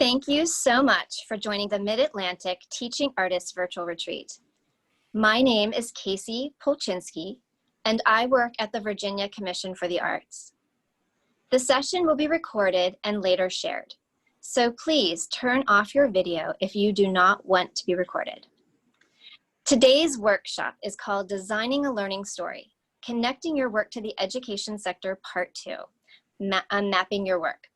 Thank you so much for joining the Mid-Atlantic Teaching Artists Virtual Retreat. My name is Casey Polchinski, and I work at the Virginia Commission for the Arts. The session will be recorded and later shared, so please turn off your video if you do not want to be recorded. Today's workshop is called Designing a Learning Story, Connecting Your Work to the Education Sector, Part 2, Mapping Your Work.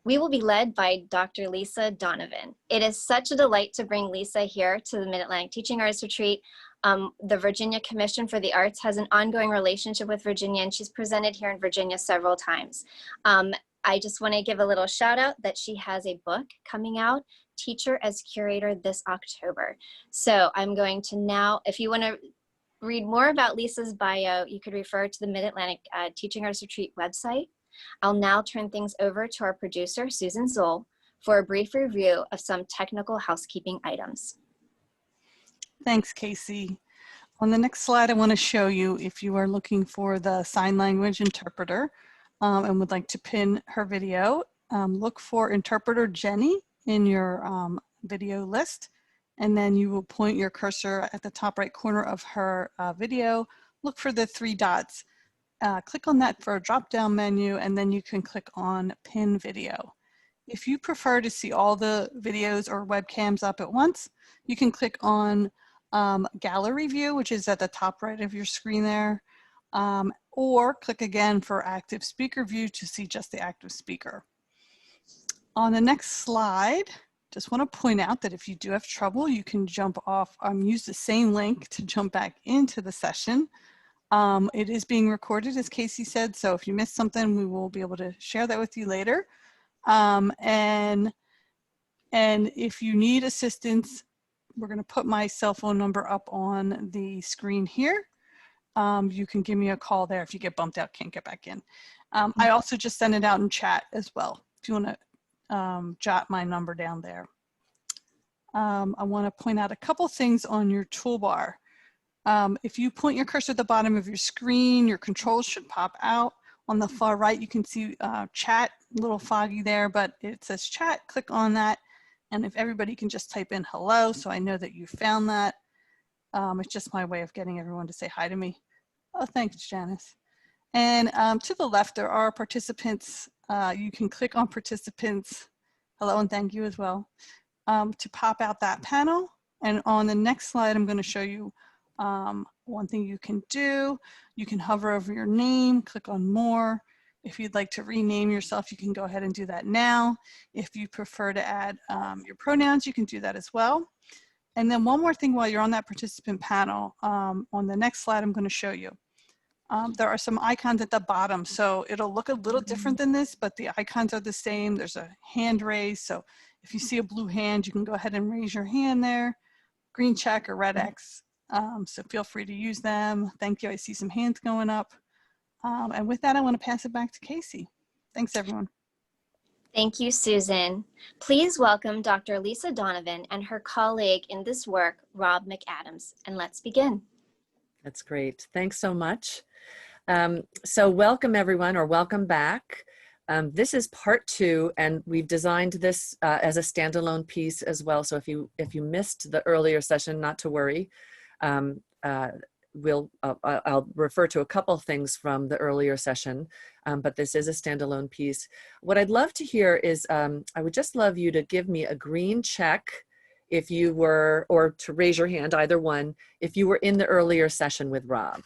We will be led by Dr. Lisa Donovan. It is such a delight to bring Lisa here to the Mid-Atlantic Teaching Artists Retreat. The Virginia Commission for the Arts has an ongoing relationship with Virginia, and she's presented here in Virginia several times. I just want to give a little shout out that she has a book coming out, Teacher as Curator, this October. So I'm going to now, if you want to read more about Lisa's bio, you could refer to the Mid-Atlantic Teaching Artists Retreat website. I'll now turn things over to our producer, Susan Zoll, for a brief review of some technical housekeeping items. Thanks, Casey. On the next slide, I want to show you, if you are looking for the sign language interpreter and would like to pin her video, look for interpreter Jenny in your video list, and then you will point your cursor at the top right corner of her video. Look for the 3 dots. Click on that for a drop-down menu, and then you can click on Pin Video. If you prefer to see all the videos or webcams up at once, you can click on Gallery View, which is at the top right of your screen there, or click again for Active Speaker View to see just the active speaker. On the next slide, just want to point out that if you do have trouble, you can jump off, use the same link to jump back into the session. It is being recorded, as Casey said, so if you missed something, we will be able to share that with you later. And if you need assistance, we're going to put my cell phone number up on the screen here. You can give me a call there if you get bumped out, can't get back in. I also just sent it out in chat as well, if you want to jot my number down there. I want to point out a couple things on your toolbar. If you point your cursor at the bottom of your screen, your controls should pop out. On the far right, you can see chat, a little foggy there, but it says chat, click on that. And if everybody can just type in hello, so I know that you found that. It's just my way of getting everyone to say hi to me. Oh, thanks, Janice. And to the left, there are participants. You can click on participants, hello and thank you as well, to pop out that panel. And on the next slide, I'm going to show you one thing you can do. You can hover over your name, click on more. If you'd like to rename yourself, you can go ahead and do that now. If you prefer to add your pronouns, you can do that as well. And then one more thing while you're on that participant panel, on the next slide I'm going to show you. There are some icons at the bottom, so it'll look a little different than this, but the icons are the same. There's a hand raise, so if you see a blue hand, you can go ahead and raise your hand there, green check or red X. So feel free to use them. Thank you. I see some hands going up. And with that, I want to pass it back to Casey. Thanks, everyone. Thank you, Susan. Please welcome Dr. Lisa Donovan and her colleague in this work, Rob McAdams, and let's begin. That's great. Thanks so much. So welcome, everyone, or welcome back. This is part 2, and we've designed this as a standalone piece as well. So if you missed the earlier session, not to worry. I'll refer to a couple things from the earlier session, but this is a standalone piece. What I'd love to hear is, I would just love you to give me a green check if you were, or to raise your hand, either one, if you were in the earlier session with Rob.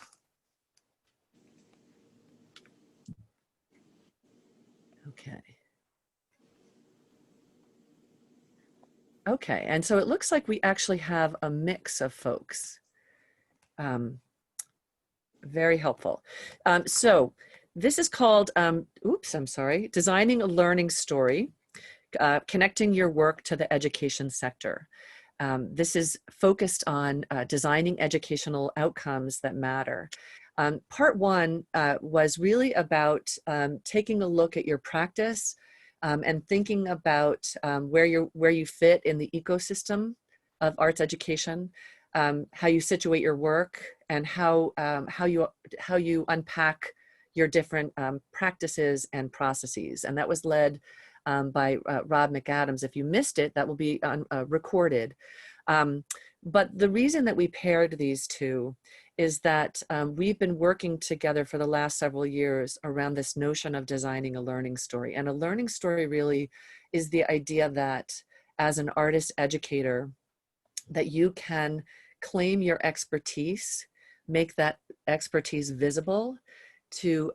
Okay. Okay, and so it looks like we actually have a mix of folks. Very helpful. So this is called, Designing a Learning Story, Connecting Your Work to the Education Sector. This is focused on designing educational outcomes that matter. Part 1 was really about taking a look at your practice and thinking about where you fit in the ecosystem of arts education. How you situate your work, and how you unpack your different practices and processes. And that was led by Rob McAdams. If you missed it, that will be recorded. But the reason that we paired these two is that we've been working together for the last several years around this notion of designing a learning story. And a learning story really is the idea that as an artist educator, that you can claim your expertise, make that expertise visible to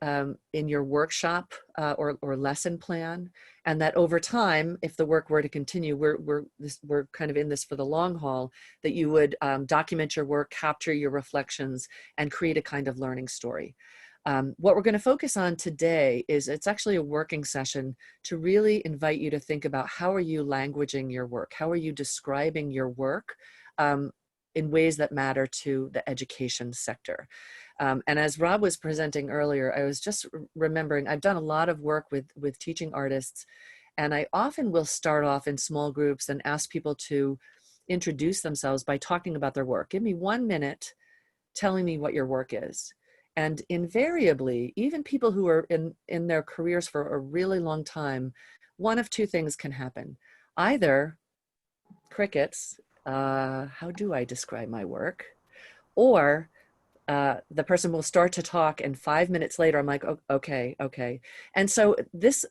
in your workshop or lesson plan, and that over time, if the work were to continue, we're kind of in this for the long haul, that you would document your work, capture your reflections, and create a kind of learning story. What we're going to focus on today is it's actually a working session to really invite you to think about how are you languaging your work? How are you describing your work in ways that matter to the education sector? And as Rob was presenting earlier, I was just remembering, I've done a lot of work with teaching artists, and I often will start off in small groups and ask people to introduce themselves by talking about their work. Give me 1 minute telling me what your work is. And invariably, even people who are in their careers for a really long time, one of two things can happen. Either crickets, how do I describe my work? Or the person will start to talk, and 5 minutes later, I'm like, oh, okay. And so this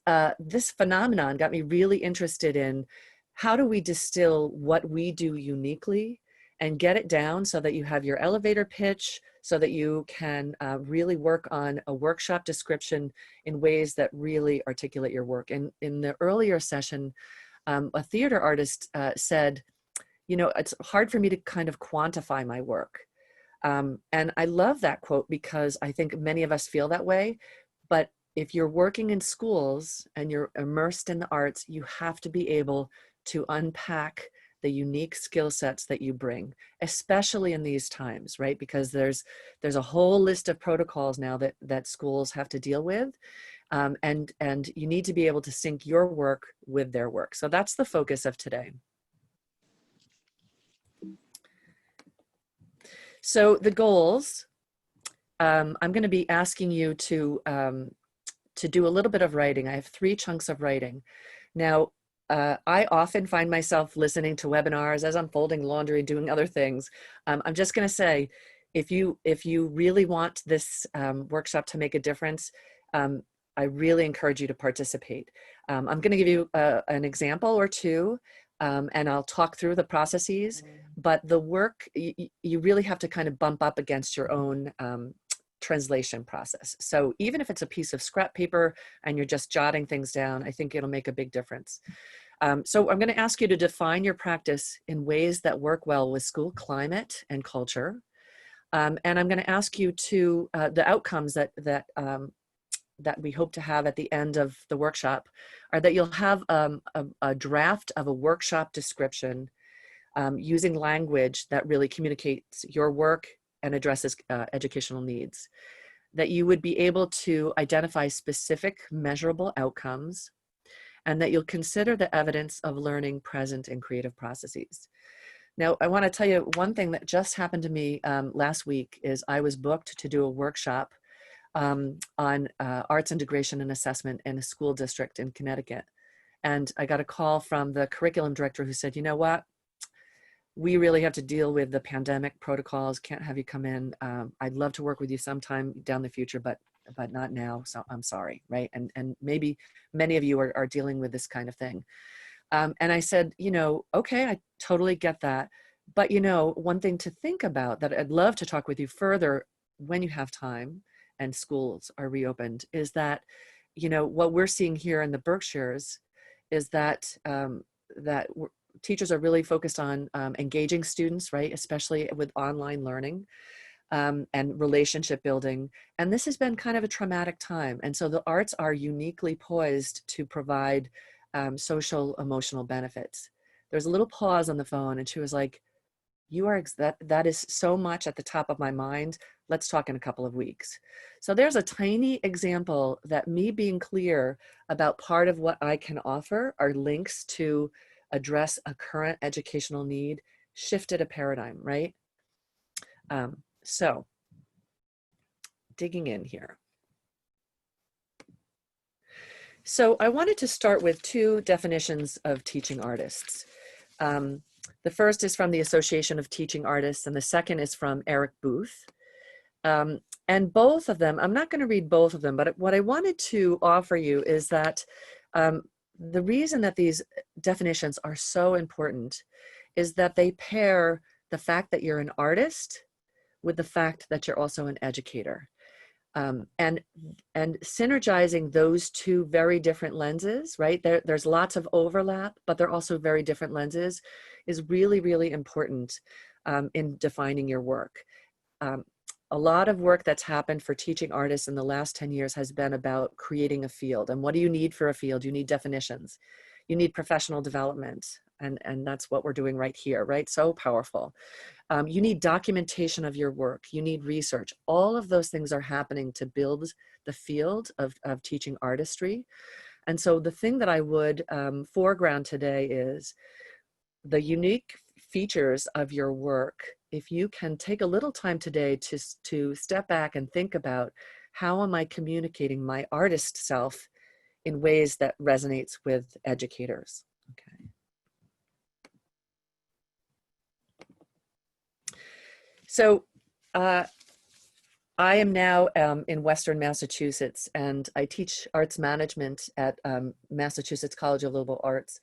phenomenon got me really interested in how do we distill what we do uniquely and get it down so that you have your elevator pitch, so that you can really work on a workshop description in ways that really articulate your work. And in the earlier session, a theater artist said, you know, it's hard for me to kind of quantify my work. And I love that quote because I think many of us feel that way. But if you're working in schools and you're immersed in the arts, you have to be able to unpack the unique skill sets that you bring, especially in these times, right? Because there's a whole list of protocols now that schools have to deal with. And you need to be able to sync your work with their work. So that's the focus of today. So the goals, I'm going to be asking you to do a little bit of writing. I have 3 chunks of writing. Now, I often find myself listening to webinars as I'm folding laundry and doing other things. I'm just going to say, if you really want this workshop to make a difference, I really encourage you to participate. I'm going to give you an example or two, and I'll talk through the processes, but the work, you really have to kind of bump up against your own translation process. So even if it's a piece of scrap paper and you're just jotting things down, I think it'll make a big difference. So I'm going to ask you to define your practice in ways that work well with school climate and culture. And I'm going to ask you to, the outcomes that we hope to have at the end of the workshop are that you'll have a draft of a workshop description using language that really communicates your work and addresses educational needs. That you would be able to identify specific measurable outcomes, and that you'll consider the evidence of learning present in creative processes. Now, I want to tell you one thing that just happened to me last week is I was booked to do a workshop on arts integration and assessment in a school district in Connecticut. And I got a call from the curriculum director who said, you know what? We really have to deal with the pandemic protocols. Can't have you come in. I'd love to work with you sometime down the future, but not now. So I'm sorry, right? And maybe many of you are dealing with this kind of thing. And I said, you know, okay, I totally get that. But, you know, one thing to think about that I'd love to talk with you further when you have time and schools are reopened is that, you know, what we're seeing here in the Berkshires is that teachers are really focused on engaging students, right? Especially with online learning and relationship building. And this has been kind of a traumatic time. And so the arts are uniquely poised to provide social emotional benefits. There's a little pause on the phone and she was like, that is so much at the top of my mind. Let's talk in a couple of weeks. So there's a tiny example that me being clear about part of what I can offer are links to address a current educational need, shifted a paradigm, right? So digging in here. So I wanted to start with two definitions of teaching artists. The first is from the Association of Teaching Artists, and the second is from Eric Booth. And both of them, I'm not going to read both of them, but what I wanted to offer you is that the reason that these definitions are so important is that they pair the fact that you're an artist with the fact that you're also an educator. And synergizing those two very different lenses, right? There's lots of overlap, but they're also very different lenses, is really, really important in defining your work. A lot of work that's happened for teaching artists in the last 10 years has been about creating a field. And what do you need for a field? You need definitions. You need professional development. And that's what we're doing right here, right? So powerful. You need documentation of your work. You need research. All of those things are happening to build the field of teaching artistry. And so the thing that I would foreground today is the unique features of your work. If you can take a little time today to step back and think about, how am I communicating my artist self in ways that resonates with educators? Okay. So I am now in Western Massachusetts, and I teach arts management at Massachusetts College of Liberal Arts.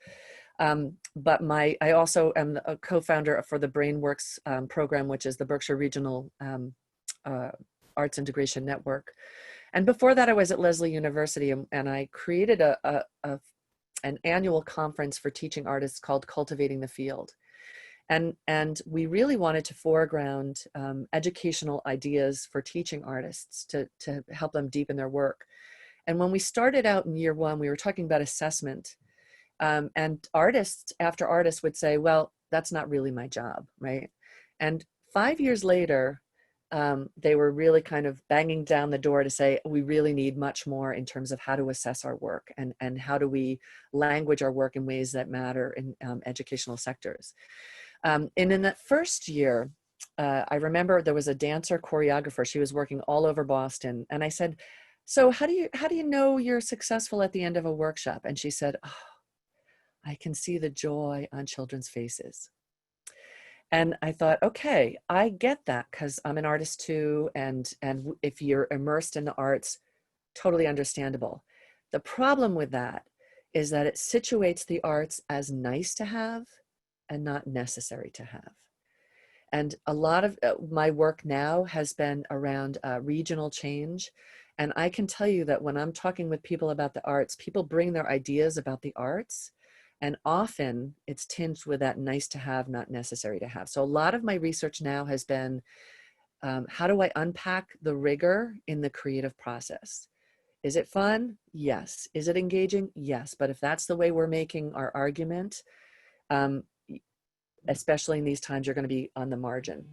But I also am a co-founder for the BrainWorks program, which is the Berkshire Regional Arts Integration Network. And before that, I was at Lesley University, and I created an annual conference for teaching artists called Cultivating the Field. And we really wanted to foreground educational ideas for teaching artists to help them deepen their work. And when we started out in year one, we were talking about assessment. And artists after artists would say, well, that's not really my job, right? And 5 years later, they were really kind of banging down the door to say, we really need much more in terms of how to assess our work and how do we language our work in ways that matter in educational sectors. And in that first year, I remember there was a dancer choreographer. She was working all over Boston. And I said, so how do you know you're successful at the end of a workshop? And she said, oh, I can see the joy on children's faces. And I thought, okay, I get that because I'm an artist too. And if you're immersed in the arts, totally understandable. The problem with that is that it situates the arts as nice to have and not necessary to have. And a lot of my work now has been around regional change. And I can tell you that when I'm talking with people about the arts, people bring their ideas about the arts, and often it's tinged with that nice to have, not necessary to have. So a lot of my research now has been, how do I unpack the rigor in the creative process? Is it fun? Yes. Is it engaging? Yes. But if that's the way we're making our argument, especially in these times, you're going to be on the margin.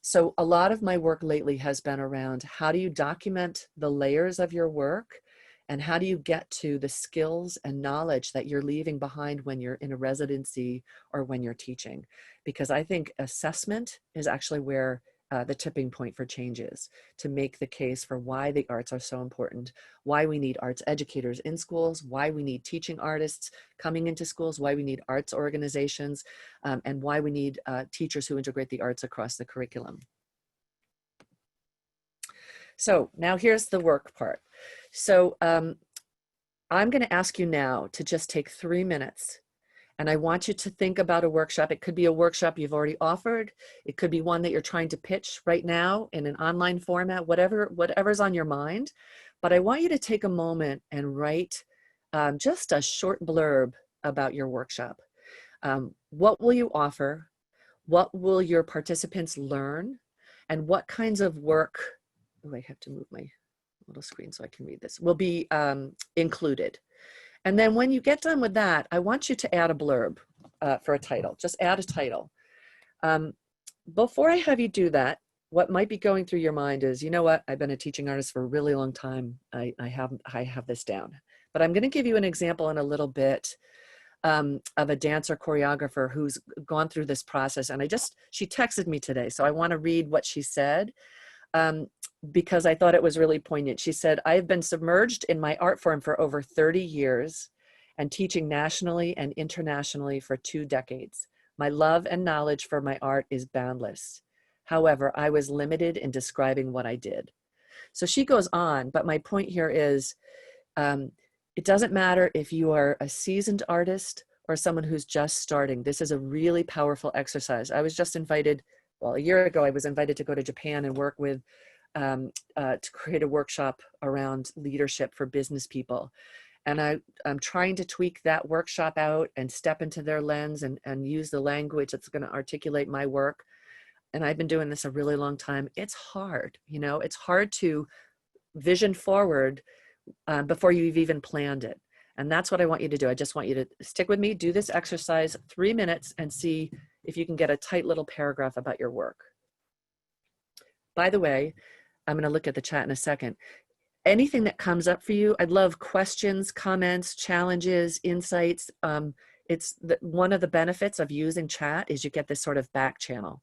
So a lot of my work lately has been around, how do you document the layers of your work, and how do you get to the skills and knowledge that you're leaving behind when you're in a residency or when you're teaching? Because I think assessment is actually where the tipping point for change is, to make the case for why the arts are so important, why we need arts educators in schools, why we need teaching artists coming into schools, why we need arts organizations, and why we need teachers who integrate the arts across the curriculum. So now here's the work part. So I'm going to ask you now to just take 3 minutes, and I want you to think about a workshop. It could be a workshop you've already offered. It could be one that you're trying to pitch right now in an online format, whatever's on your mind. But I want you to take a moment and write just a short blurb about your workshop. What will you offer? What will your participants learn? And what kinds of work, oh, I have to move my little screen so I can read this, will be included. And then when you get done with that, I want you to add a blurb for a title. Just add a title. Before I have you do that, what might be going through your mind is, you know what, I've been a teaching artist for a really long time. I have this down. But I'm going to give you an example in a little bit of a dancer choreographer who's gone through this process. And she texted me today, so I want to read what she said. because I thought it was really poignant. She said, "I have been submerged in my art form for over 30 years and teaching nationally and internationally for 2 decades. My love and knowledge for my art is boundless. However, I was limited in describing what I did." So she goes on, but my point here is, it doesn't matter if you are a seasoned artist or someone who's just starting. This is a really powerful exercise. I was just invited, well, a year ago, I was invited to go to Japan and work with, to create a workshop around leadership for business people. And I'm trying to tweak that workshop out and step into their lens and use the language that's going to articulate my work. And I've been doing this a really long time. It's hard, you know, it's hard to vision forward before you've even planned it. And that's what I want you to do. I just want you to stick with me, do this exercise 3 minutes and see if you can get a tight little paragraph about your work. By the way, I'm going to look at the chat in a second. Anything that comes up for you, I'd love questions, comments, challenges, insights. One of the benefits of using chat is you get this sort of back channel.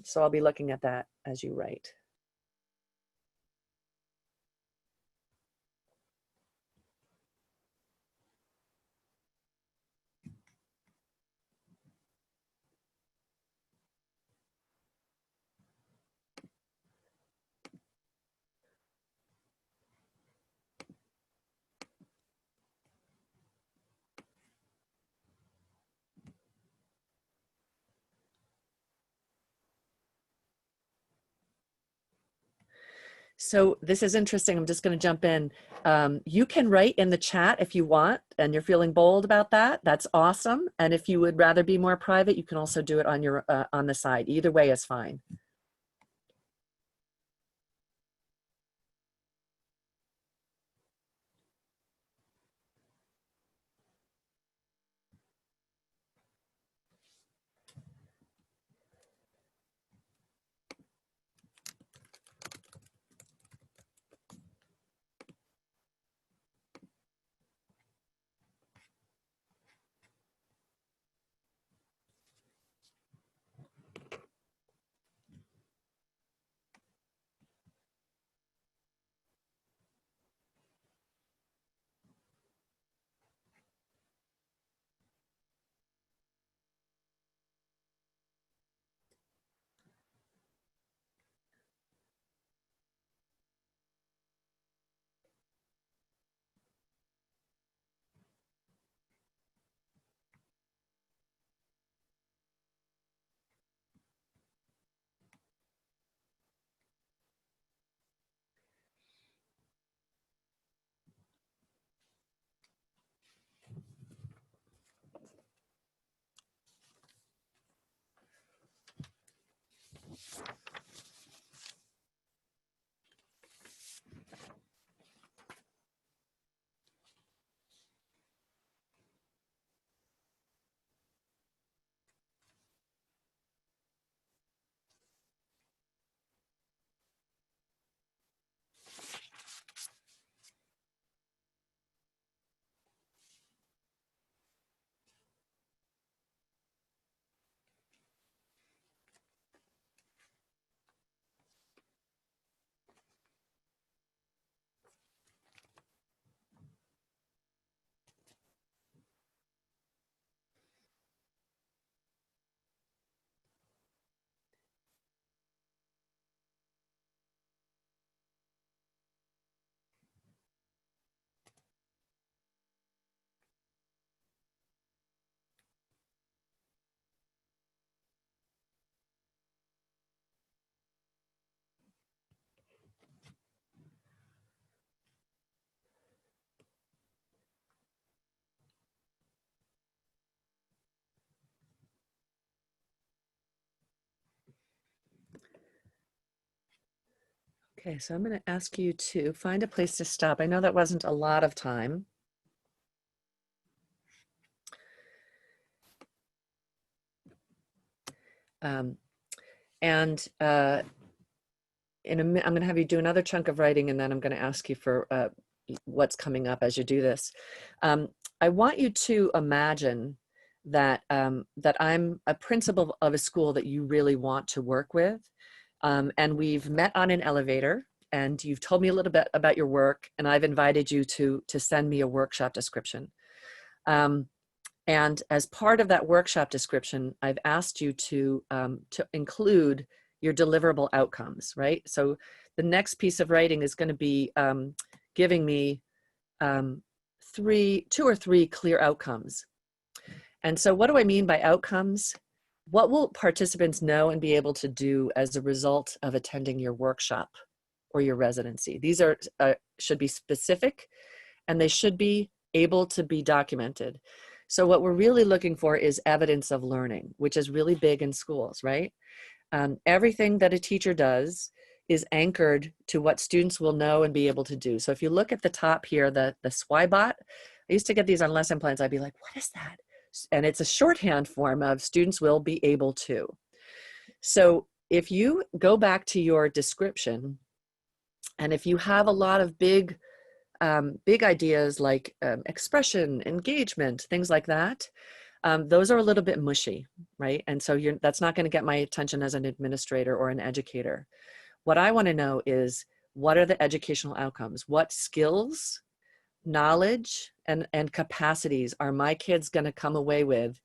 So I'll be looking at that as you write. So this is interesting. I'm just going to jump in. You can write in the chat if you want, and you're feeling bold about that. That's awesome. And if you would rather be more private, you can also do it on your on the side. Either way is fine. Okay, so I'm going to ask you to find a place to stop. I know that wasn't a lot of time. And I'm going to have you do another chunk of writing, and then I'm going to ask you for what's coming up as you do this. I want you to imagine that that I'm a principal of a school that you really want to work with. And we've met on an elevator, and you've told me a little bit about your work, and I've invited you to send me a workshop description. And as part of that workshop description, I've asked you to include your deliverable outcomes, right? So the next piece of writing is going to be giving me 2 or 3 clear outcomes. And so what do I mean by outcomes? What will participants know and be able to do as a result of attending your workshop or your residency? These are should be specific, and they should be able to be documented. So what we're really looking for is evidence of learning, which is really big in schools, right? Everything that a teacher does is anchored to what students will know and be able to do. So if you look at the top here, the SWIBOT, I used to get these on lesson plans. I'd be like, what is that? And it's a shorthand form of students will be able to. So if you go back to your description, and if you have a lot of big ideas like expression, engagement, things like that, those are a little bit mushy, right? And so that's not going to get my attention as an administrator or an educator. What I want to know is, what are the educational outcomes? What skills, knowledge, and capacities are my kids going to come away with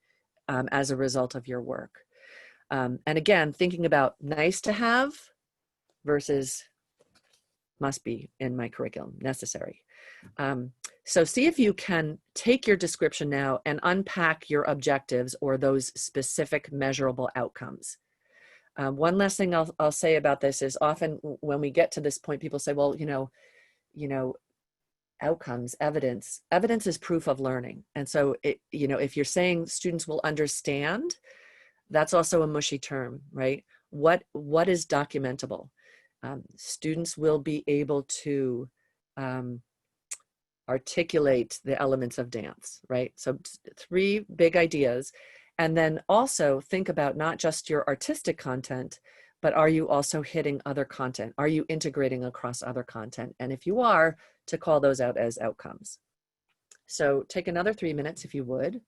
as a result of your work? And again, thinking about nice to have versus must be in my curriculum, necessary. So see if you can take your description now and unpack your objectives or those specific measurable outcomes. One last thing I'll say about this is, often when we get to this point, people say, well, outcomes, evidence is proof of learning. And so if you're saying students will understand, that's also a mushy term, right? What is documentable? Students will be able to articulate the elements of dance, right? So 3 big ideas. And then also think about not just your artistic content, but are you also hitting other content? Are you integrating across other content? And if you are, to call those out as outcomes. So take another 3 minutes if you would.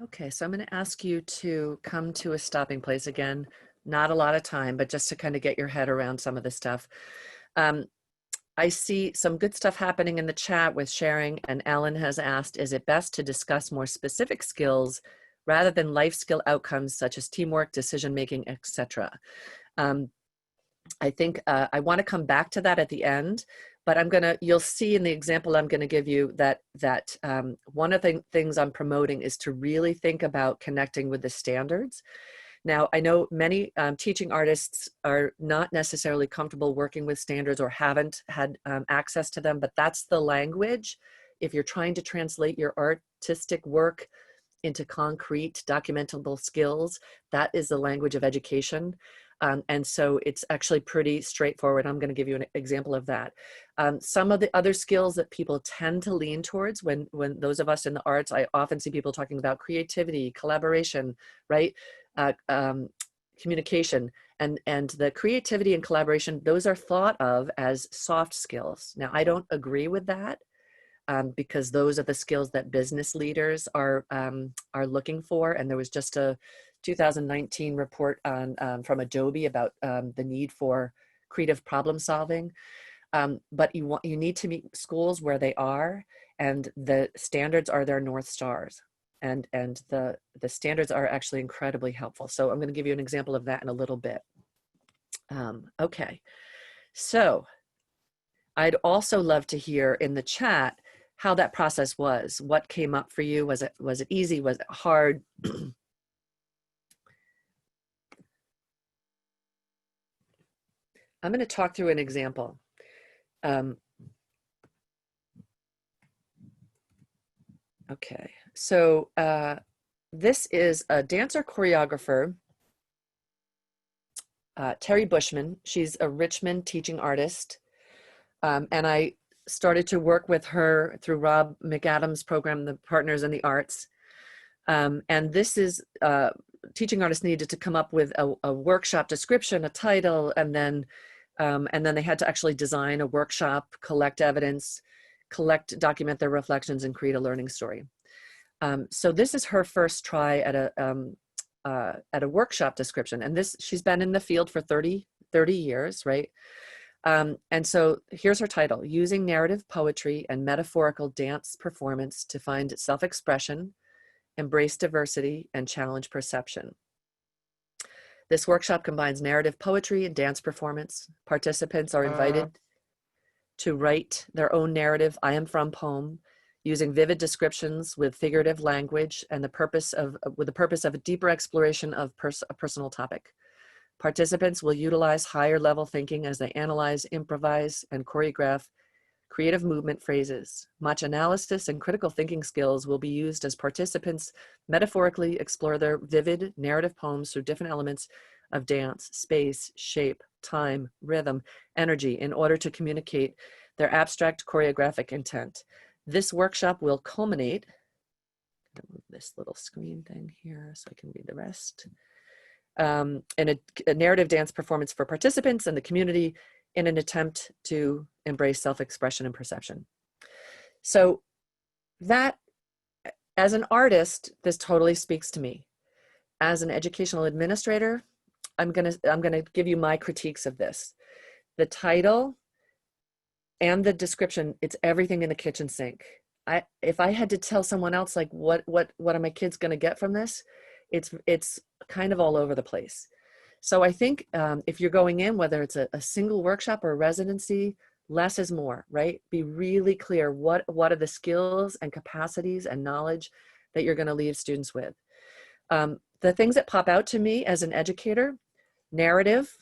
Okay, so I'm going to ask you to come to a stopping place again. Not a lot of time, but just to kind of get your head around some of this stuff. I see some good stuff happening in the chat with sharing, and Ellen has asked, is it best to discuss more specific skills rather than life skill outcomes such as teamwork, decision-making, etc.? I think I want to come back to that at the end, but you'll see in the example I'm going to give you that one of the things I'm promoting is to really think about connecting with the standards. Now, I know many teaching artists are not necessarily comfortable working with standards or haven't had access to them, but that's the language. If you're trying to translate your artistic work into concrete, documentable skills, that is the language of education. And so it's actually pretty straightforward. I'm going to give you an example of that. Some of the other skills that people tend to lean towards when those of us in the arts, I often see people talking about creativity, collaboration, right? Communication, and the creativity and collaboration, those are thought of as soft skills. Now, I don't agree with that. Because those are the skills that business leaders are looking for. And there was just a 2019 report on from Adobe about the need for creative problem solving. But you need to meet schools where they are, and the standards are their North Stars. And the standards are actually incredibly helpful. So I'm going to give you an example of that in a little bit. Okay, so I'd also love to hear in the chat how that process was. What came up for you? Was it easy? Was it hard? I'm going to talk through an example. Okay, so this is a dancer choreographer, Terry Bushman. She's a Richmond teaching artist. And I started to work with her through Rob McAdams' program, the Partners in the Arts. And this is, teaching artists needed to come up with a workshop description, a title, and then they had to actually design a workshop, collect evidence, document their reflections, and create a learning story. So this is her first try at a workshop description. And she's been in the field for 30 years, right? And so here's her title: Using Narrative Poetry and Metaphorical Dance Performance to Find Self-Expression, Embrace Diversity, and Challenge Perception. This workshop combines narrative poetry and dance performance. Participants are invited to write their own narrative I am from poem using vivid descriptions with figurative language and with the purpose of a deeper exploration of a personal topic. Participants will utilize higher level thinking as they analyze, improvise, and choreograph creative movement phrases. Much analysis and critical thinking skills will be used as participants metaphorically explore their vivid narrative poems through different elements of dance, space, shape, time, rhythm, energy in order to communicate their abstract choreographic intent. This workshop will culminate, I'm gonna move this little screen thing here so I can read the rest, in a narrative dance performance for participants and the community in an attempt to embrace self-expression and perception. So that, as an artist, this totally speaks to me. As an educational administrator, I'm gonna give you my critiques of this. The title and the description, it's everything in the kitchen sink. If I had to tell someone else, like, what are my kids gonna get from this? It's kind of all over the place. So I think if you're going in, whether it's a single workshop or a residency, less is more, right? Be really clear what are the skills and capacities and knowledge that you're going to leave students with. The things that pop out to me as an educator: narrative,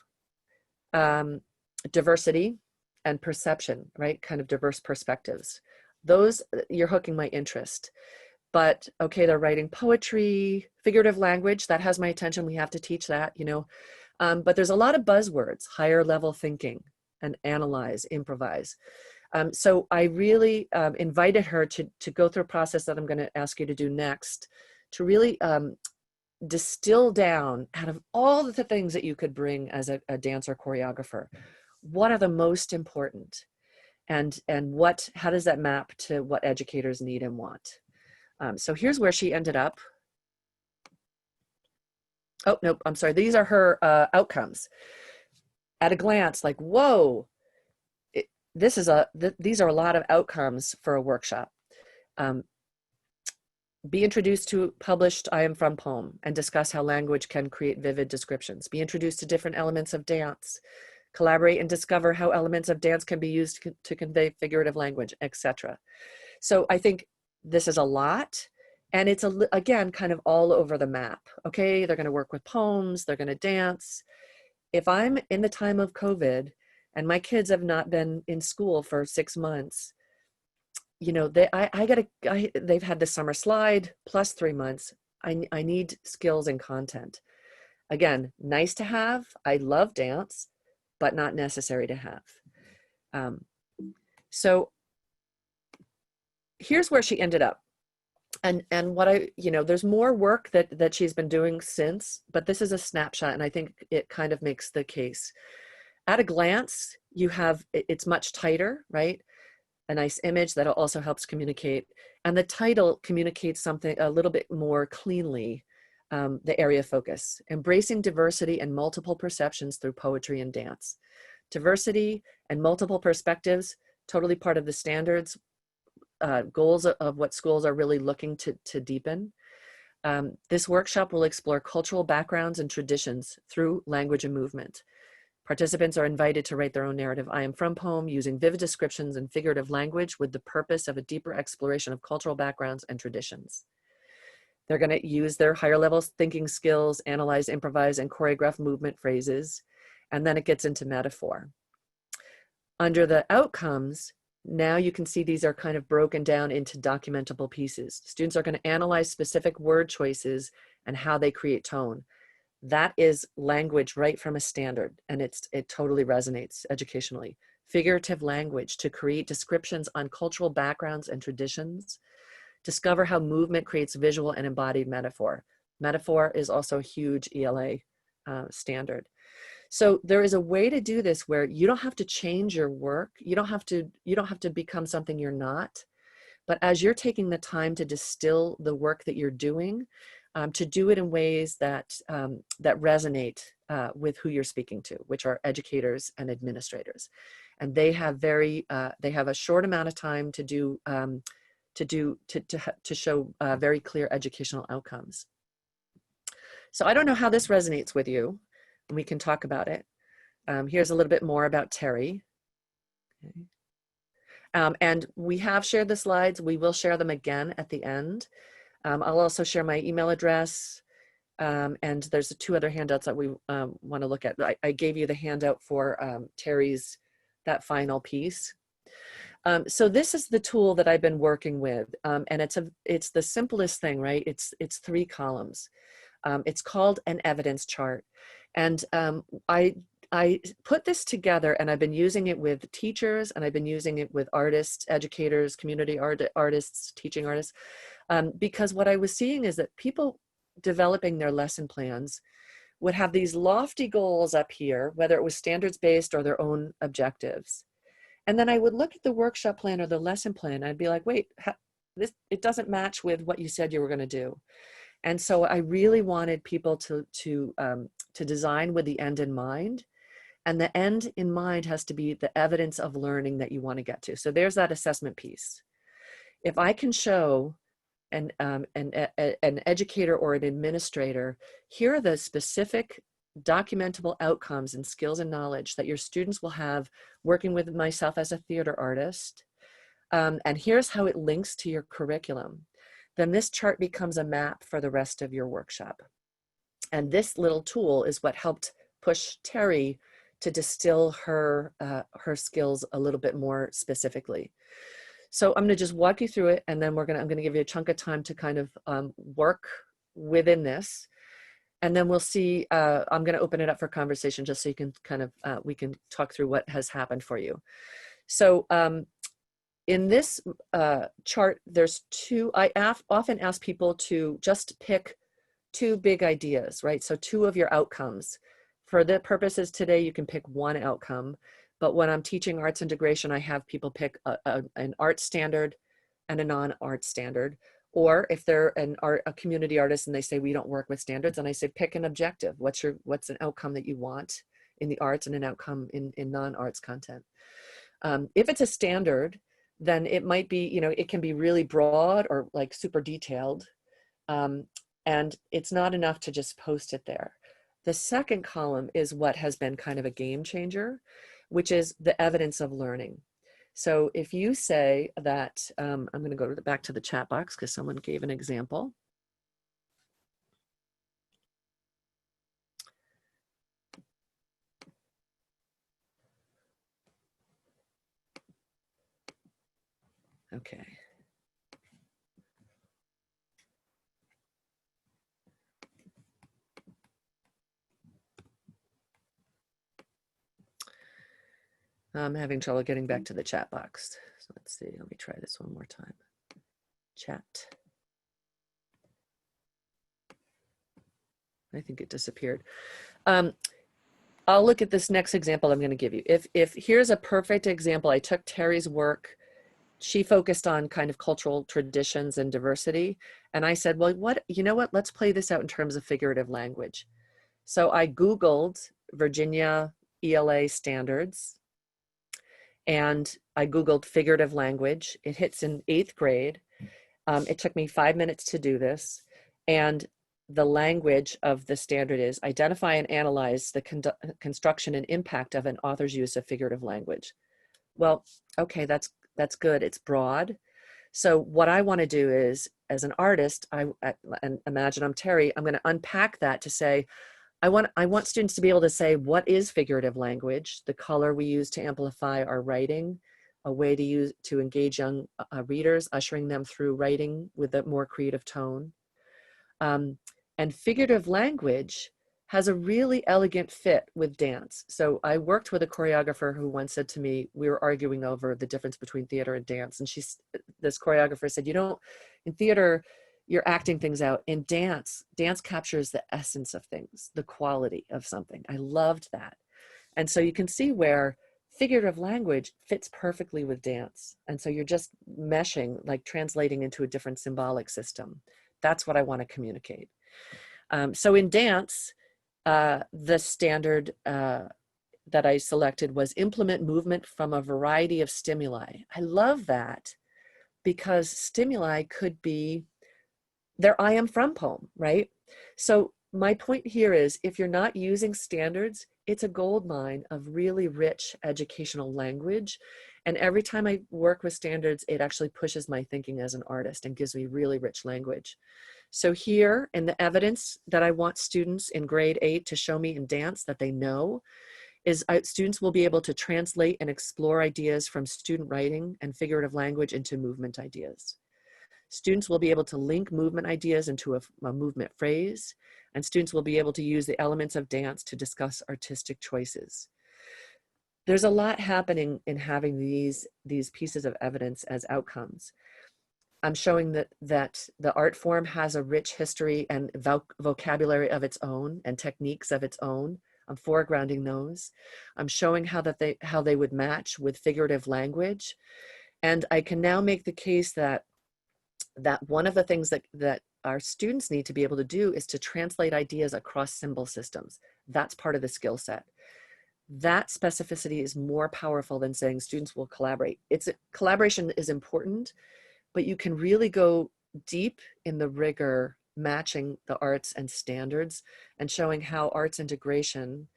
diversity, and perception, right? Kind of diverse perspectives. Those, you're hooking my interest. But okay, they're writing poetry, figurative language, that has my attention. We have to teach that, you know. But there's a lot of buzzwords: higher level thinking, and analyze, improvise. So I really invited her to go through a process that I'm going to ask you to do next, to really distill down, out of all the things that you could bring as a dancer choreographer, what are the most important, and how does that map to what educators need and want. So here's where she ended up. Oh, no, I'm sorry. These are her outcomes. At a glance, like, whoa, these are a lot of outcomes for a workshop. Um, be introduced to published I am from poem and discuss how language can create vivid descriptions. Be introduced to different elements of dance. Collaborate and discover how elements of dance can be used to convey figurative language, etc. So I think this is a lot, and it's again kind of all over the map. Okay, they're going to work with poems, they're going to dance. If I'm in the time of COVID and my kids have not been in school for 6 months, you know, they've had the summer slide plus 3 months. I need skills and content. Again, nice to have. I love dance, but not necessary to have. So here's where she ended up. And what there's more work that she's been doing since, but this is a snapshot, and I think it kind of makes the case. At a glance, it's much tighter, right? A nice image that also helps communicate. And the title communicates something a little bit more cleanly, the area of focus, embracing diversity and multiple perceptions through poetry and dance. Diversity and multiple perspectives, totally part of the standards, goals of what schools are really looking to deepen. This workshop will explore cultural backgrounds and traditions through language and movement. Participants are invited to write their own narrative I am from poem using vivid descriptions and figurative language with the purpose of a deeper exploration of cultural backgrounds and traditions. They're going to use their higher level thinking skills, analyze, improvise, and choreograph movement phrases, and then it gets into metaphor. Under the outcomes, now you can see these are kind of broken down into documentable pieces. Students are going to analyze specific word choices and how they create tone. That is language right from a standard, and it totally resonates educationally. Figurative language to create descriptions on cultural backgrounds and traditions. Discover how movement creates visual and embodied metaphor. Metaphor is also a huge ELA standard. So there is a way to do this where you don't have to change your work. You don't have to become something you're not. But as you're taking the time to distill the work that you're doing, to do it in ways that resonate with who you're speaking to, which are educators and administrators, and they have a short amount of time to show very clear educational outcomes. So I don't know how this resonates with you, and we can talk about it. Here's a little bit more about Terry. Okay. And we have shared the slides. We will share them again at the end. I'll also share my email address, and there's 2 other handouts that we want to look at. I gave you the handout for Terry's, that final piece. So this is the tool that I've been working with, and it's the simplest thing, right? It's 3 columns. It's called an evidence chart, and I put this together, and I've been using it with teachers, and I've been using it with artists, educators, community artists, teaching artists. Because what I was seeing is that people developing their lesson plans would have these lofty goals up here, whether it was standards-based or their own objectives. And then I would look at the workshop plan or the lesson plan. I'd be like, wait, it doesn't match with what you said you were going to do. And so I really wanted people to design with the end in mind. And the end in mind has to be the evidence of learning that you want to get to. So there's that assessment piece. If I can show an educator or an administrator, here are the specific documentable outcomes and skills and knowledge that your students will have working with myself as a theater artist, and here's how it links to your curriculum, then this chart becomes a map for the rest of your workshop. And this little tool is what helped push Terry to distill her skills a little bit more specifically. So I'm going to just walk you through it, and then I'm going to give you a chunk of time to kind of work within this, and then we'll see. I'm going to open it up for conversation just so you can kind of we can talk through what has happened for you. So in this chart, there's 2. I often ask people to just pick 2 big ideas, right? So 2 of your outcomes. For the purposes today, you can pick 1 outcome. But when I'm teaching arts integration, I have people pick an art standard and a non-art standard, Or if they're a community artist and they say, we don't work with standards, and I say, pick an objective. What's an outcome that you want in the arts and an outcome in non-arts content? If it's a standard, then it might be, it can be really broad or like super detailed. And it's not enough to just post it there. The second column is what has been kind of a game changer, which is the evidence of learning. So if you say that, I'm going to go back to the chat box because someone gave an example. Okay. I'm having trouble getting back to the chat box. So let's see, let me try this one more time. Chat. I think it disappeared. I'll look at this next example I'm going to give you. If here's a perfect example, I took Terry's work. She focused on kind of cultural traditions and diversity. And I said, well, you know what, let's play this out in terms of figurative language. So I Googled Virginia ELA standards, and I Googled figurative language. It hits in 8th grade. It took me 5 minutes to do this. And the language of the standard is identify and analyze the construction and impact of an author's use of figurative language. Well, okay, that's good. It's broad. So what I want to do is, as an artist, and imagine I'm Terry, I'm going to unpack that to say, I want students to be able to say, what is figurative language? The color we use to amplify our writing, a way to engage young readers, ushering them through writing with a more creative tone. And figurative language has a really elegant fit with dance. So I worked with a choreographer who once said to me, we were arguing over the difference between theater and dance. And this choreographer said, in theater, you're acting things out. In dance captures the essence of things, the quality of something. I loved that. And so you can see where figurative language fits perfectly with dance. And so you're just meshing, like translating into a different symbolic system. That's what I want to communicate. So in dance, the standard that I selected was implement movement from a variety of stimuli. I love that because stimuli could be their I am from poem, right? So my point here is, if you're not using standards, it's a gold mine of really rich educational language. And every time I work with standards, it actually pushes my thinking as an artist and gives me really rich language. So here, in the evidence that I want students in grade 8 to show me in dance that they know, is students will be able to translate and explore ideas from student writing and figurative language into movement ideas. Students will be able to link movement ideas into a movement phrase, and students will be able to use the elements of dance to discuss artistic choices. There's a lot happening in having these pieces of evidence as outcomes. I'm showing that the art form has a rich history and vocabulary of its own and techniques of its own. I'm foregrounding those. I'm showing how they would match with figurative language. And I can now make the case that one of the things that our students need to be able to do is to translate ideas across symbol systems. That's part of the skill set. That specificity is more powerful than saying students will collaborate. Collaboration is important, but you can really go deep in the rigor matching the arts and standards and showing how arts integration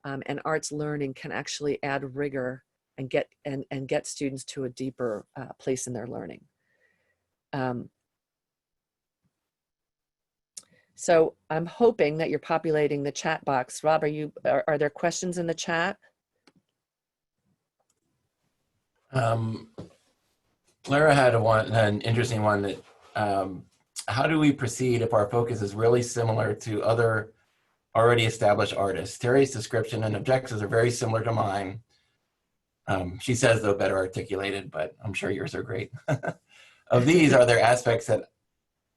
and arts learning can actually add rigor and get students to a deeper place in their learning. So I'm hoping that you're populating the chat box. Rob, are there questions in the chat? Lara had an interesting one that, how do we proceed if our focus is really similar to other already established artists? Terry's description and objectives are very similar to mine. She says, though, better articulated, but I'm sure yours are great. Of these, are there aspects that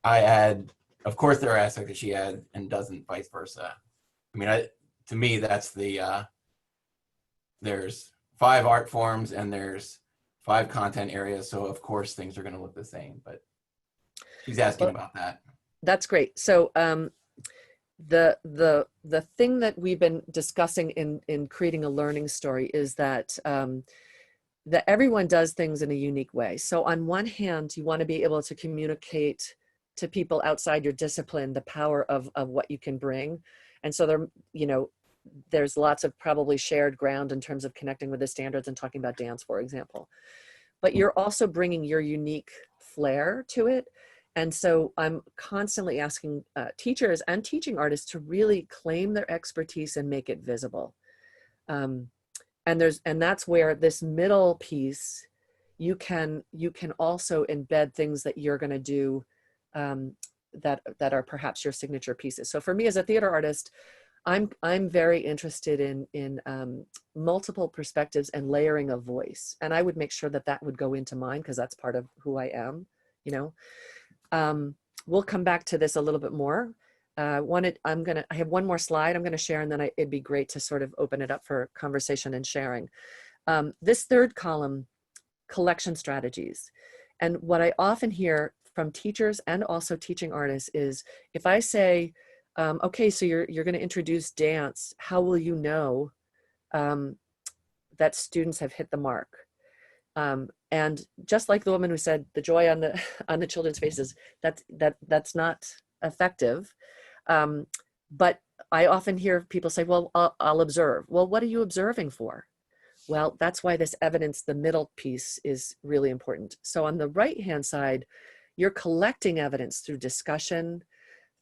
I add? Of course, there are aspects that she adds and doesn't, vice versa. I mean, to me, that's there's 5 art forms and there's 5 content areas. So of course, things are going to look the same, but. She's asking Well, about that. that's great. So the thing that we've been discussing in creating a learning story is that that everyone does things in a unique way. So on one hand, you want to be able to communicate to people outside your discipline the power of what you can bring. And so there, you know, there's lots of probably shared ground in terms of connecting with the standards and talking about dance, for example. But you're also bringing your unique flair to it. And so I'm constantly asking teachers and teaching artists to really claim their expertise and make it visible. And that's where this middle piece, you can also embed things that you're going to do that are perhaps your signature pieces. So for me as a theater artist, I'm very interested in multiple perspectives and layering of voice, and I would make sure that that would go into mine because that's part of who I am. You know, we'll come back to this a little bit more. I have one more slide I'm gonna share, and then it'd be great to sort of open it up for conversation and sharing. This third column, collection strategies, and what I often hear from teachers and also teaching artists is if I say, okay, so you're going to introduce dance. How will you know that students have hit the mark? And just like the woman who said the joy on the on the children's faces, that's not effective. But I often hear people say, "Well, I'll observe." Well, what are you observing for? Well, that's why this evidence, the middle piece, is really important. So on the right-hand side, you're collecting evidence through discussion,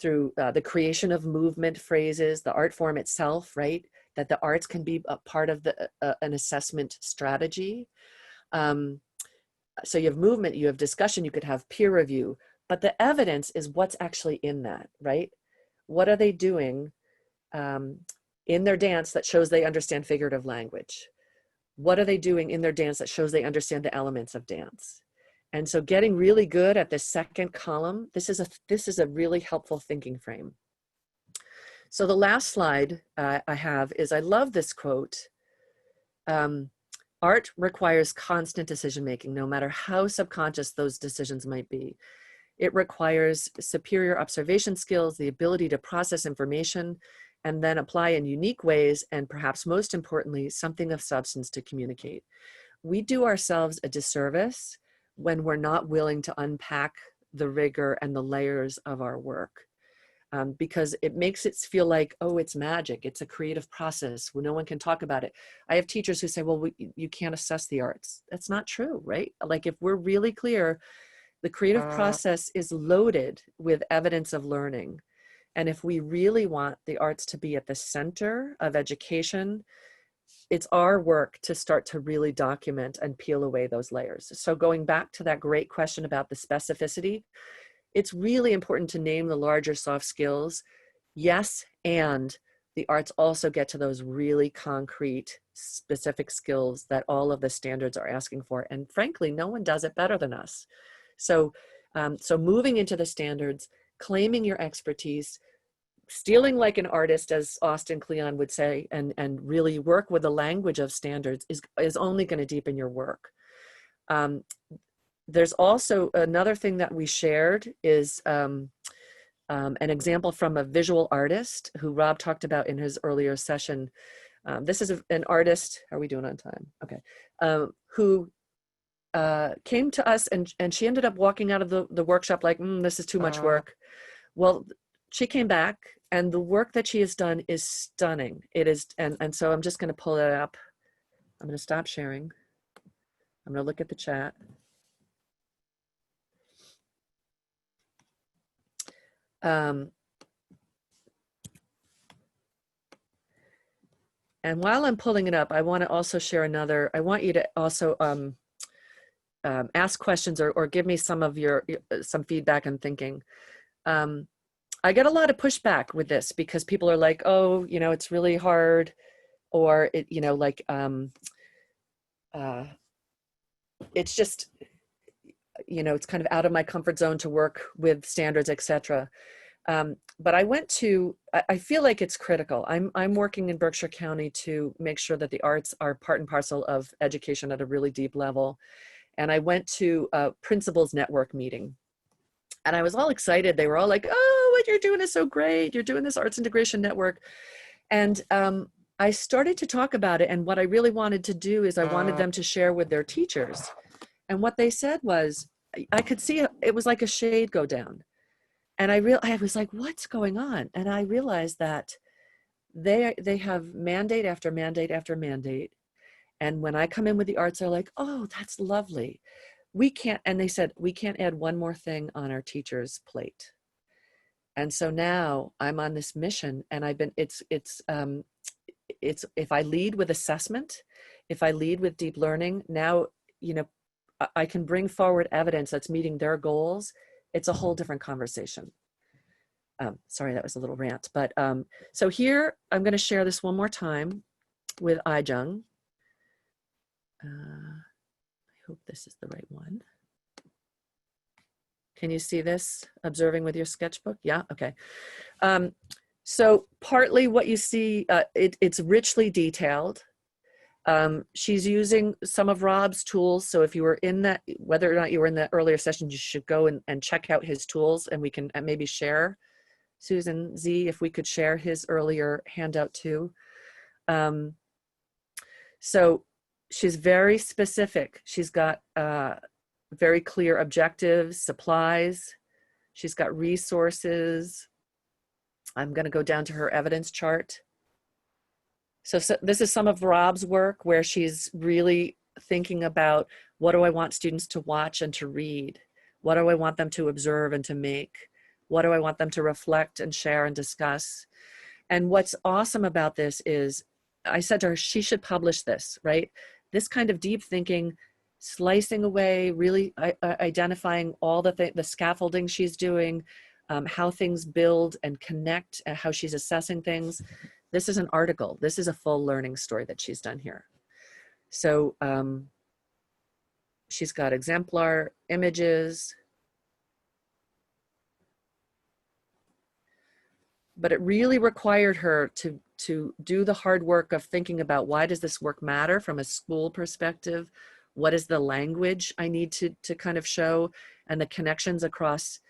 through the creation of movement phrases, the art form itself, right? That the arts can be a part of an assessment strategy. So you have movement, you have discussion, you could have peer review, but the evidence is what's actually in that, right? What are they doing in their dance that shows they understand figurative language? What are they doing in their dance that shows they understand the elements of dance? And so getting really good at the second column, this is a really helpful thinking frame. So the last slide I have is, I love this quote. Art requires constant decision-making, no matter how subconscious those decisions might be. It requires superior observation skills, the ability to process information, and then apply in unique ways, and perhaps most importantly, something of substance to communicate. We do ourselves a disservice when we're not willing to unpack the rigor and the layers of our work. Because it makes it feel like, oh, it's magic, it's a creative process where no one can talk about it. I have teachers who say, well, you can't assess the arts. That's not true, right? Like, if we're really clear, the creative process is loaded with evidence of learning. And if we really want the arts to be at the center of education, it's our work to start to really document and peel away those layers. So going back to that great question about the specificity, it's really important to name the larger soft skills. Yes, and the arts also get to those really concrete, specific skills that all of the standards are asking for. And frankly, no one does it better than us. So, so moving into the standards, claiming your expertise, stealing like an artist, as Austin Kleon would say, and really work with the language of standards is only going to deepen your work. There's also another thing that we shared is an example from a visual artist who Rob talked about in his earlier session. This is an artist, are we doing on time? Okay. Who came to us and she ended up walking out of the workshop like, this is too much work. Well, she came back and the work that she has done is stunning. It is, and so I'm just going to pull it up. I'm going to stop sharing. I'm going to look at the chat. And while I'm pulling it up, I want to also share another, I want you to also ask questions or give me some of some feedback and thinking. I get a lot of pushback with this because people are like, oh, you know, it's really hard, or it, you know, like, it's just, you know, it's kind of out of my comfort zone to work with standards, etc. But I feel like it's critical. I'm working in Berkshire County to make sure that the arts are part and parcel of education at a really deep level. And I went to a principals network meeting And I was all excited. They were all like, oh, what you're doing is so great. You're doing this arts integration network. And I started to talk about it. And what I really wanted to do is I wanted them to share with their teachers. And what they said was, I could see it was like a shade go down. And I was like, what's going on? And I realized that they have mandate after mandate after mandate. And when I come in with the arts, they're like, oh, that's lovely. We can't, and they said, we can't add one more thing on our teacher's plate. And so now I'm on this mission, and it's if I lead with assessment, if I lead with deep learning, now, you know, I can bring forward evidence that's meeting their goals. It's a whole different conversation. Sorry, that was a little rant, but so here I'm going to share this one more time with Aijung. I hope this is the right one. Can you see this? Observing with your sketchbook? Yeah, okay. So partly what you see, it's richly detailed. She's using some of Rob's tools. So if you were in that, whether or not you were in the earlier session, you should go and check out his tools, and we can maybe share, Susan Z, if we could share his earlier handout too. So she's very specific. She's got very clear objectives, supplies. She's got resources. I'm going to go down to her evidence chart. So this is some of Rob's work where she's really thinking about, what do I want students to watch and to read? What do I want them to observe and to make? What do I want them to reflect and share and discuss? And what's awesome about this is, I said to her, she should publish this, right? This kind of deep thinking, slicing away, really identifying all the scaffolding she's doing, how things build and connect, how she's assessing things. This is an article. This is a full learning story that she's done here. So she's got exemplar images, but it really required her to do the hard work of thinking about, why does this work matter from a school perspective? What is the language I need to kind of show, and the connections across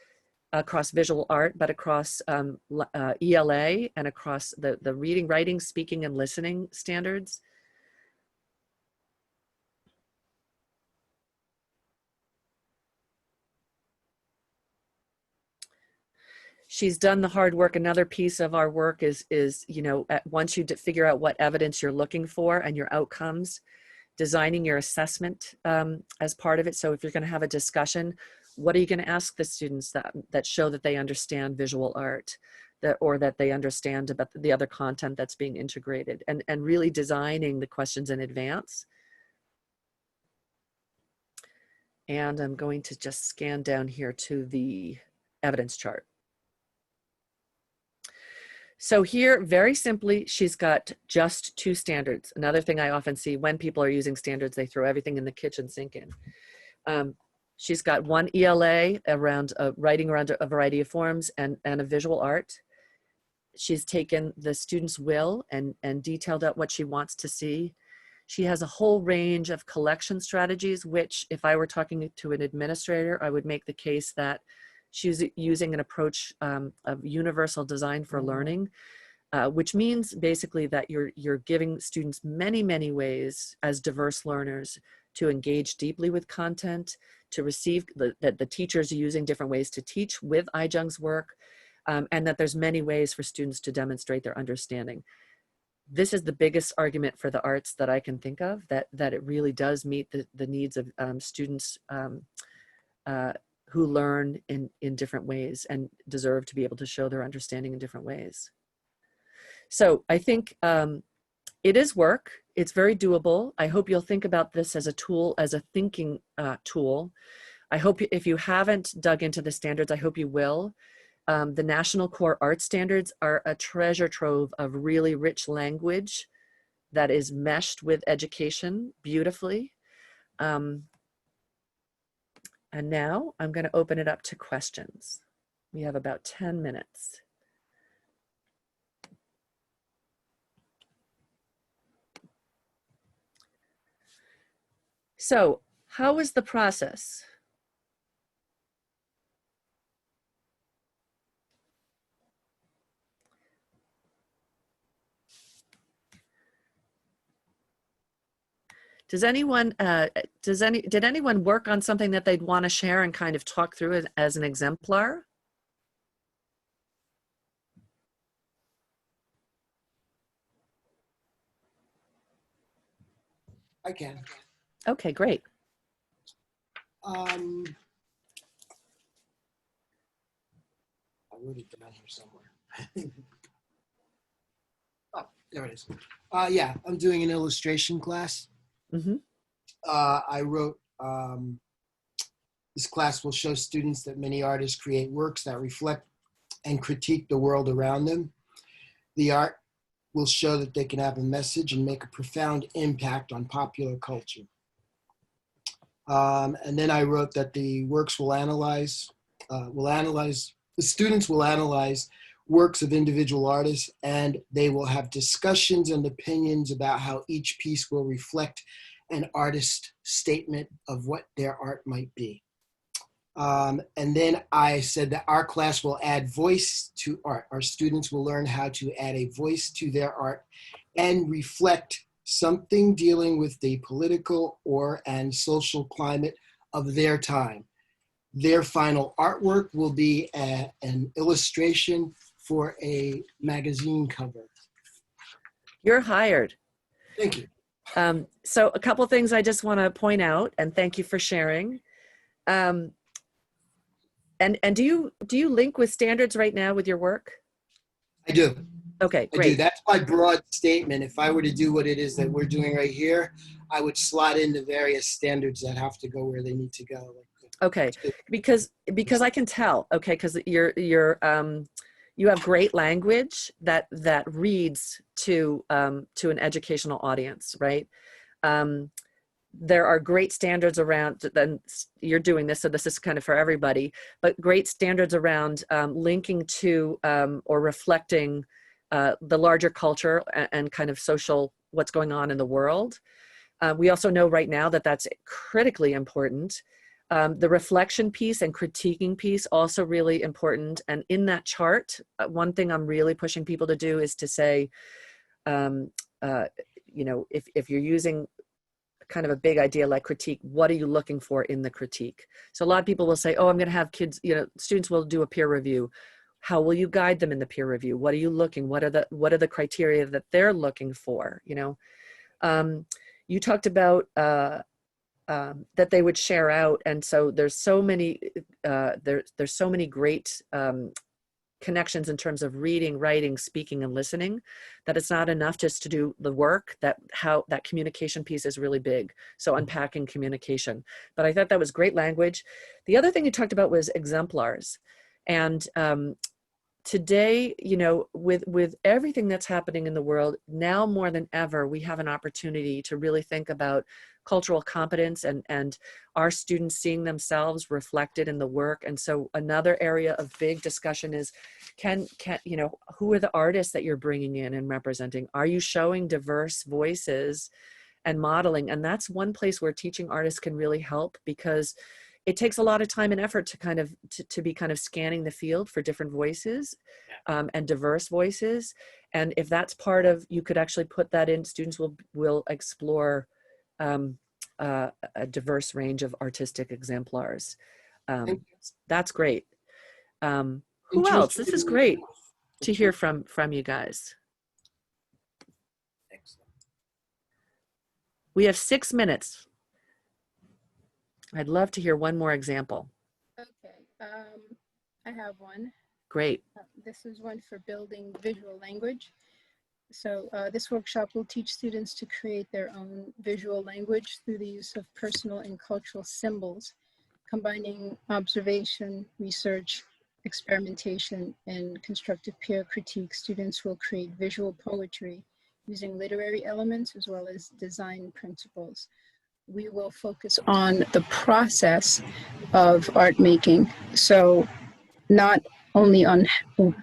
visual art, but across ELA and across the reading, writing, speaking, and listening standards. She's done the hard work. Another piece of our work is you know, once you figure out what evidence you're looking for and your outcomes, designing your assessment as part of it. So if you're going to have a discussion, what are you going to ask the students that show that they understand visual art, or that they understand about the other content that's being integrated, and really designing the questions in advance. And I'm going to just scan down here to the evidence chart. So here, very simply, she's got just 2 standards. Another thing I often see when people are using standards, they throw everything in the kitchen sink in. She's got 1 ELA around writing around a variety of forms, and a visual art. She's taken the student's will and detailed out what she wants to see. She has a whole range of collection strategies, which, if I were talking to an administrator, I would make the case that she's using an approach of universal design for learning, which means basically that you're giving students many, many ways as diverse learners to engage deeply with content, to receive that the teachers are using different ways to teach with Aijung's work, and that there's many ways for students to demonstrate their understanding. This is the biggest argument for the arts that I can think of, that it really does meet the needs of students who learn in different ways and deserve to be able to show their understanding in different ways. So I think it is work. It's very doable. I hope you'll think about this as a tool, as a thinking tool. I hope if you haven't dug into the standards, I hope you will. The National Core Art Standards are a treasure trove of really rich language that is meshed with education beautifully. And now I'm going to open it up to questions. We have about 10 minutes. So, how is the process? Does anyone, did anyone work on something that they'd want to share and kind of talk through it as an exemplar? I can. Okay, great. I wrote it down here somewhere. Oh, there it is. Yeah, I'm doing an illustration class. Mm-hmm. I wrote, this class will show students that many artists create works that reflect and critique the world around them. The art will show that they can have a message and make a profound impact on popular culture. And then I wrote that the works the students will analyze works of individual artists, and they will have discussions and opinions about how each piece will reflect an artist's statement of what their art might be. And then I said that our class will add voice to art. Our students will learn how to add a voice to their art and reflect something dealing with the political and social climate of their time. Their final artwork will be an illustration for a magazine cover. You're hired. Thank you. So a couple things I just want to point out, and thank you for sharing. And do you link with standards right now with your work? I do. Okay, I do. great. That's my broad statement. If I were to do what it is that we're doing right here, I would slot in the various standards that have to go where they need to go. Okay, because I can tell. Okay, because you have great language that reads to an educational audience, right? There are great standards around, then you're doing this, so this is kind of for everybody, but great standards around linking to or reflecting the larger culture and kind of social, what's going on in the world. We also know right now that that's critically important. The reflection piece and critiquing piece also really important. And in that chart, one thing I'm really pushing people to do is to say, you know, if you're using kind of a big idea like critique, what are you looking for in the critique? So a lot of people will say, oh, I'm going to have kids, you know, students will do a peer review. How will you guide them in the peer review? What are you looking? What are the criteria that they're looking for? You know, you talked about that they would share out, and so there's so many there's so many great connections in terms of reading, writing, speaking, and listening, that it's not enough just to do the work, that communication piece is really big. So unpacking communication. But I thought that was great language. The other thing you talked about was exemplars. And today, you know, with everything that's happening in the world, now more than ever, we have an opportunity to really think about cultural competence and our students seeing themselves reflected in the work. And so another area of big discussion is, can you know, who are the artists that you're bringing in and representing? Are you showing diverse voices and modeling? And that's one place where teaching artists can really help, because it takes a lot of time and effort to kind of to be kind of scanning the field for different voices and diverse voices. And if that's part of, you could actually put that in, students will explore a diverse range of artistic exemplars. That's great. Who else? This is great to hear from you guys. Excellent. We have 6 minutes. I'd love to hear one more example. Okay, I have one. Great. This is one for building visual language. So this workshop will teach students to create their own visual language through the use of personal and cultural symbols, combining observation, research, experimentation, and constructive peer critique. Students will create visual poetry using literary elements as well as design principles. We will focus on the process of art making. So not only on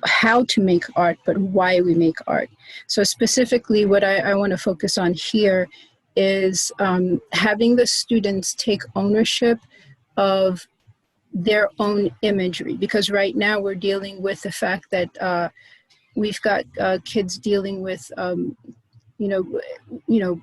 how to make art, but why we make art. So specifically what I want to focus on here is having the students take ownership of their own imagery, because right now we're dealing with the fact that we've got kids dealing with, you know,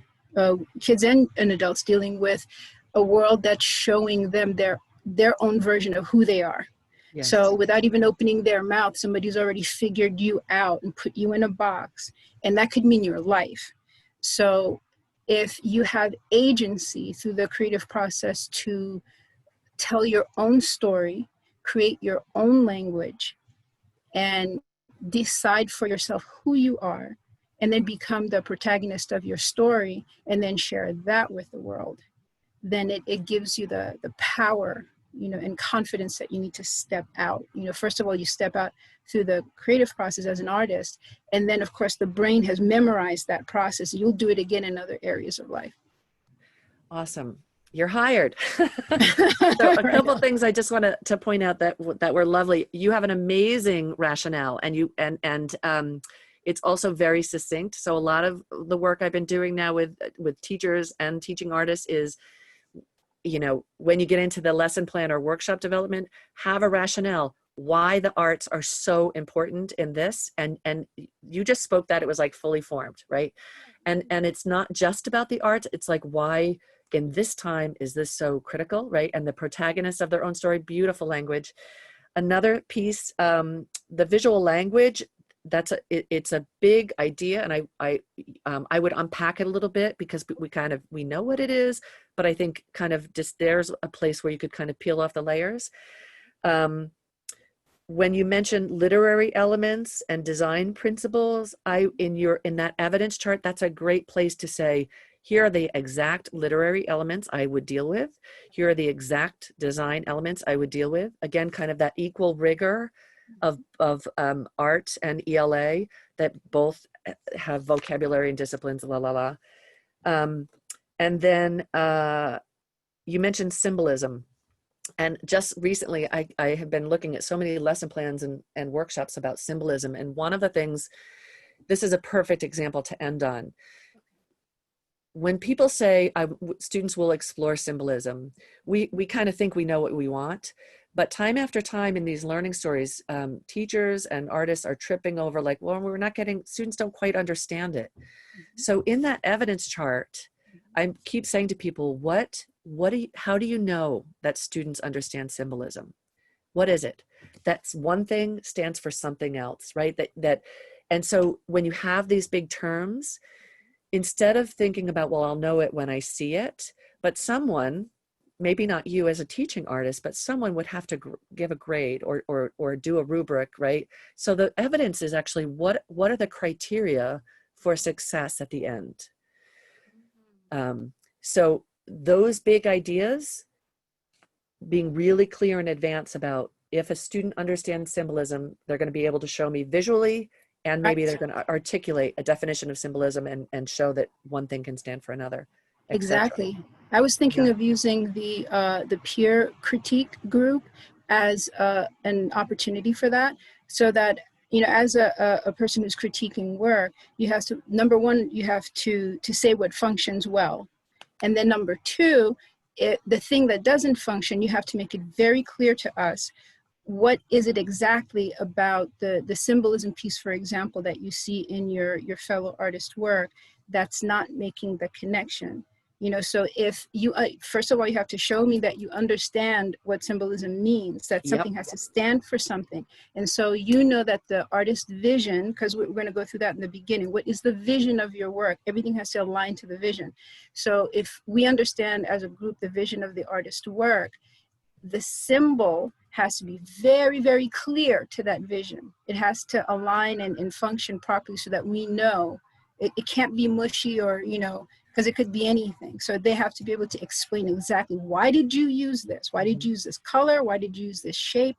kids and adults dealing with a world that's showing them their own version of who they are. Yes. So without even opening their mouth, somebody's already figured you out and put you in a box, and that could mean your life. So if you have agency through the creative process to tell your own story, create your own language, and decide for yourself who you are, and then become the protagonist of your story, and then share that with the world, then it gives you the power, and confidence that you need to step out. First of all, you step out through the creative process as an artist, and then of course the brain has memorized that process. You'll do it again in other areas of life. Awesome. You're hired. So a couple things I just want to point out that were lovely. You have an amazing rationale, and it's also very succinct. So a lot of the work I've been doing now with teachers and teaching artists is, when you get into the lesson plan or workshop development, have a rationale why the arts are so important in this. And you just spoke that it was like fully formed, right? And it's not just about the arts. It's like, why in this time is this so critical, right? And the protagonists of their own story, beautiful language. Another piece, the visual language, it's a big idea, and I would unpack it a little bit, because we know what it is, but I think kind of just there's a place where you could kind of peel off the layers. When you mentioned literary elements and design principles, in that evidence chart, that's a great place to say, here are the exact literary elements I would deal with. Here are the exact design elements I would deal with. Again, kind of that equal rigor of art and ELA, that both have vocabulary and disciplines, and then you mentioned symbolism. And just recently, I have been looking at so many lesson plans and workshops about symbolism. And one of the things, this is a perfect example to end on. When people say students will explore symbolism, we kind of think we know what we want. But time after time in these learning stories, teachers and artists are tripping over like, well, students don't quite understand it. So in that evidence chart, I keep saying to people, how do you know that students understand symbolism? What is it? That's one thing stands for something else, right? And so when you have these big terms, instead of thinking about, well, I'll know it when I see it, but someone, maybe not you as a teaching artist, but someone would have to give a grade or do a rubric, right? So the evidence is actually what are the criteria for success at the end? So those big ideas, being really clear in advance about, if a student understands symbolism, they're going to be able to show me visually, and maybe they're going to articulate a definition of symbolism and show that one thing can stand for another. Exactly. I was thinking of using the peer critique group as an opportunity for that, so that, as a person who's critiquing work, you have to, number one, you have to say what functions well. And then number two, the thing that doesn't function, you have to make it very clear to us, what is it exactly about the symbolism piece, for example, that you see in your fellow artist work that's not making the connection. So if you, first of all, you have to show me that you understand what symbolism means, that something has to stand for something. And so that the artist vision, because we're going to go through that in the beginning, what is the vision of your work? Everything has to align to the vision. So if we understand as a group the vision of the artist work, the symbol has to be very, very clear to that vision. It has to align and function properly, so that we know it can't be mushy, or, because it could be anything. So they have to be able to explain exactly, why did you use this? Why did you use this color? Why did you use this shape?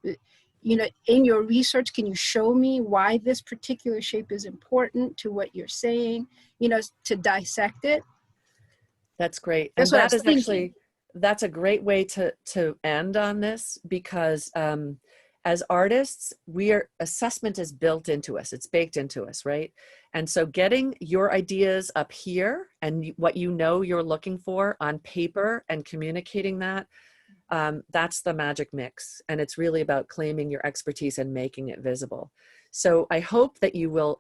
In your research, can you show me why this particular shape is important to what you're saying, to dissect it? That's great. That's And what I that was is thinking. actually, that's a great way to end on this, because as artists, assessment is built into us. It's baked into us, right? And so getting your ideas up here and what you're looking for on paper and communicating that, that's the magic mix. And it's really about claiming your expertise and making it visible. So I hope that you'll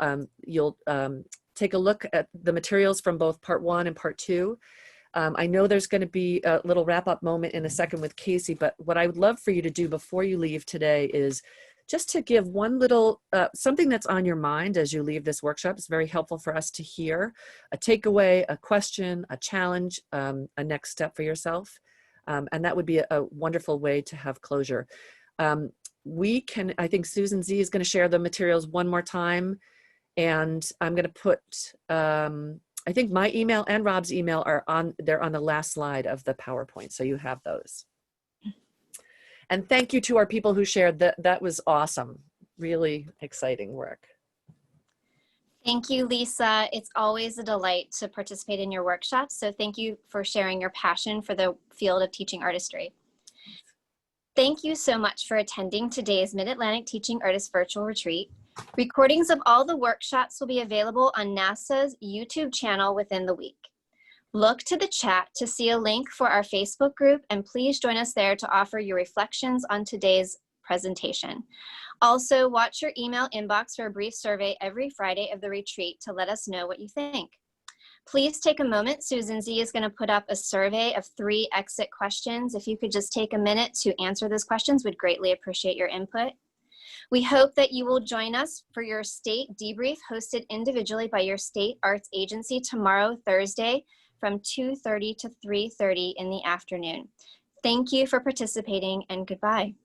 take a look at the materials from both part 1 and part 2. I know there's going to be a little wrap-up moment in a second with Casey, but what I would love for you to do before you leave today is just to give one little, something that's on your mind as you leave this workshop. It's very helpful for us to hear a takeaway, a question, a challenge, a next step for yourself. And that would be a wonderful way to have closure. We can, I think Susan Z is going to share the materials one more time. And I'm going to put, I think my email and Rob's email are they're on the last slide of the PowerPoint. So you have those. And thank you to our people who shared that. That was awesome. Really exciting work. Thank you, Lisa. It's always a delight to participate in your workshops. So thank you for sharing your passion for the field of teaching artistry. Thank you so much for attending today's Mid-Atlantic Teaching Artists Virtual Retreat. Recordings of all the workshops will be available on NASA's YouTube channel within the week. Look to the chat to see a link for our Facebook group, and please join us there to offer your reflections on today's presentation. Also, watch your email inbox for a brief survey every Friday of the retreat to let us know what you think. Please take a moment. Susan Z is going to put up a survey of 3 exit questions. If you could just take a minute to answer those questions, we'd greatly appreciate your input. We hope that you will join us for your state debrief hosted individually by your state arts agency tomorrow, Thursday, from 2:30 to 3:30 in the afternoon. Thank you for participating, and goodbye.